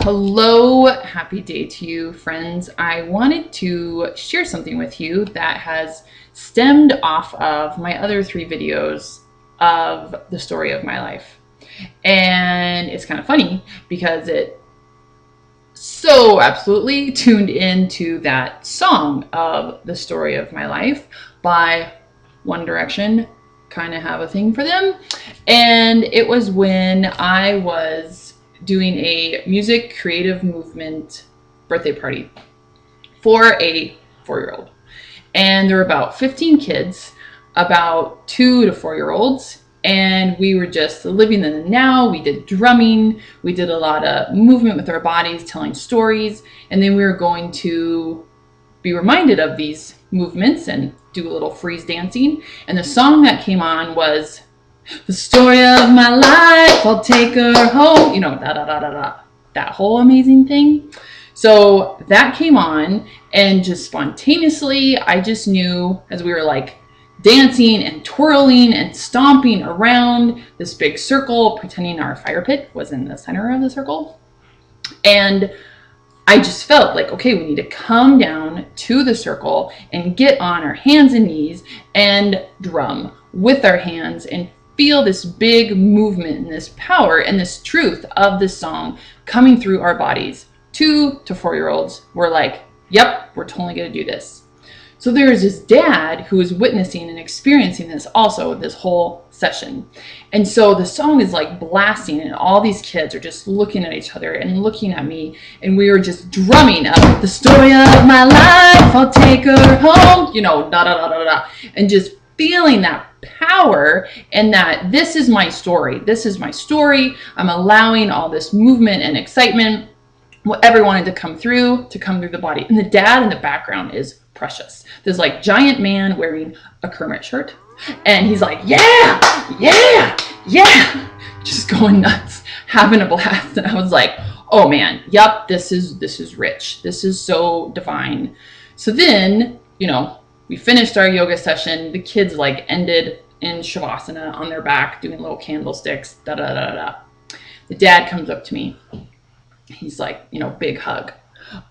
Hello, happy day to you, friends. I wanted to share something with you that has stemmed off of my other 3 videos of the story of my life. And it's kind of funny because it so absolutely tuned into that song of the story of my life by One Direction. Kind of have a thing for them. And it was when I was doing a music creative movement birthday party for a 4-year-old. And there were about 15 kids, about 2 to 4-year-olds. And we were just living in the now. We did drumming. We did a lot of movement with our bodies, telling stories. And then we were going to be reminded of these movements and do a little freeze dancing. And the song that came on was "The Story of My Life, I'll Take Her Home," that whole amazing thing. So that came on, and just spontaneously, I just knew, as we were like dancing and twirling and stomping around this big circle, pretending our fire pit was in the center of the circle. And I just felt like, okay, we need to come down to the circle and get on our hands and knees and drum with our hands and feel this big movement and this power and this truth of this song coming through our bodies. 2 to 4-year-olds were like, yep, we're totally going to do this. So there was this dad who was witnessing and experiencing this also, this whole session. And so the song is like blasting, and all these kids are just looking at each other and looking at me, and we were just drumming up "The Story of My Life, I'll Take Her Home," and just feeling that power and that this is my story. This is my story. I'm allowing all this movement and excitement, whatever wanted to come through the body. And the dad in the background is precious. This like giant man wearing a Kermit shirt. And he's like, yeah, just going nuts, having a blast. And I was like, oh man, yep, this is rich. This is so divine. So then, we finished our yoga session. The kids like ended in Shavasana on their back, doing little candlesticks, The dad comes up to me. He's like, big hug.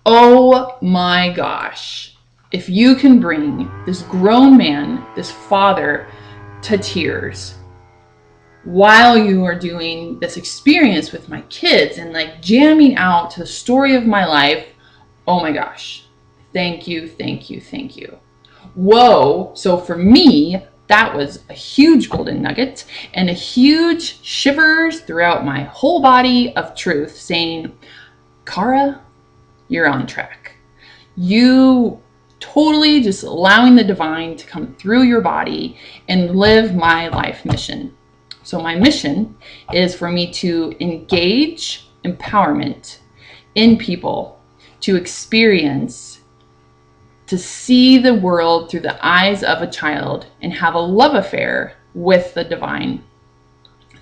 Oh my gosh. If you can bring this grown man, this father, to tears while you are doing this experience with my kids and like jamming out to the story of my life, oh my gosh. Thank you. Whoa. So for me, that was a huge golden nugget and a huge shivers throughout my whole body of truth saying, Cara, you're on track. You totally just allowing the divine to come through your body and live my life mission. So my mission is for me to engage empowerment in people, to experience, to see the world through the eyes of a child and have a love affair with the divine.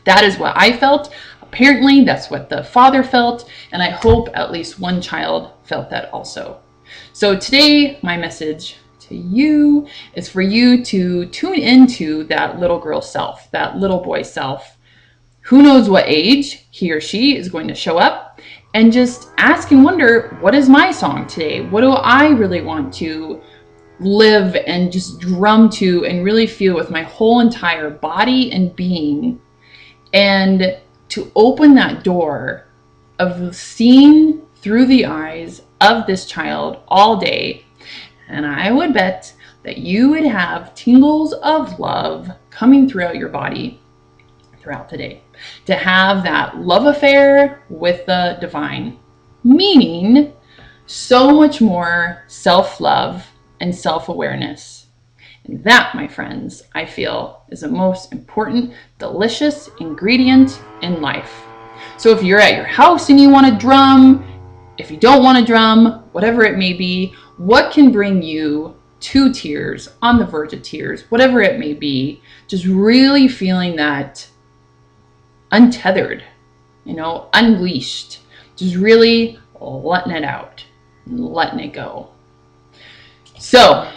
That is what I felt. Apparently, that's what the father felt, and I hope at least one child felt that also. So today, my message to you is for you to tune into that little girl self, that little boy self. Who knows what age he or she is going to show up, and just ask and wonder, what is my song today? What do I really want to live and just drum to and really feel with my whole entire body and being? And to open that door of seeing through the eyes of this child all day. And I would bet that you would have tingles of love coming throughout your body throughout the day. To have that love affair with the divine, meaning so much more self-love and self-awareness. And that, my friends, I feel is the most important, delicious ingredient in life. So if you're at your house and you want to drum, if you don't want to drum, whatever it may be, what can bring you to tears, on the verge of tears, whatever it may be, just really feeling that untethered, unleashed, just really letting it out, letting it go. So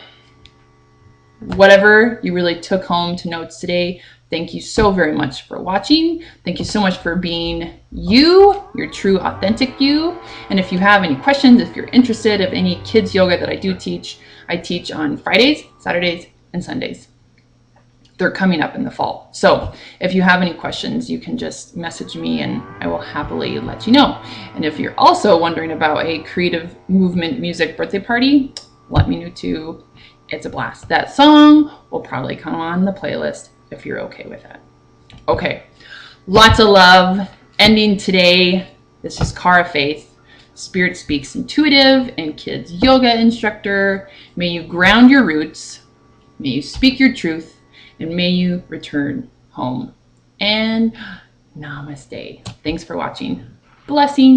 whatever you really took home to notes today, Thank you so very much for watching. Thank you so much for being you, your true, authentic you. And if you have any questions, if you're interested of any kids yoga that I teach on Fridays, Saturdays, and Sundays. They're coming up in the fall. So if you have any questions, you can just message me and I will happily let you know. And if you're also wondering about a creative movement music birthday party, let me know too. It's a blast. That song will probably come on the playlist if you're okay with that. Okay, lots of love. Ending today. This is Cara Faith, Spirit Speaks intuitive and kids yoga instructor. May you ground your roots. May you speak your truth. And may you return home. And namaste. Thanks for watching. Blessings.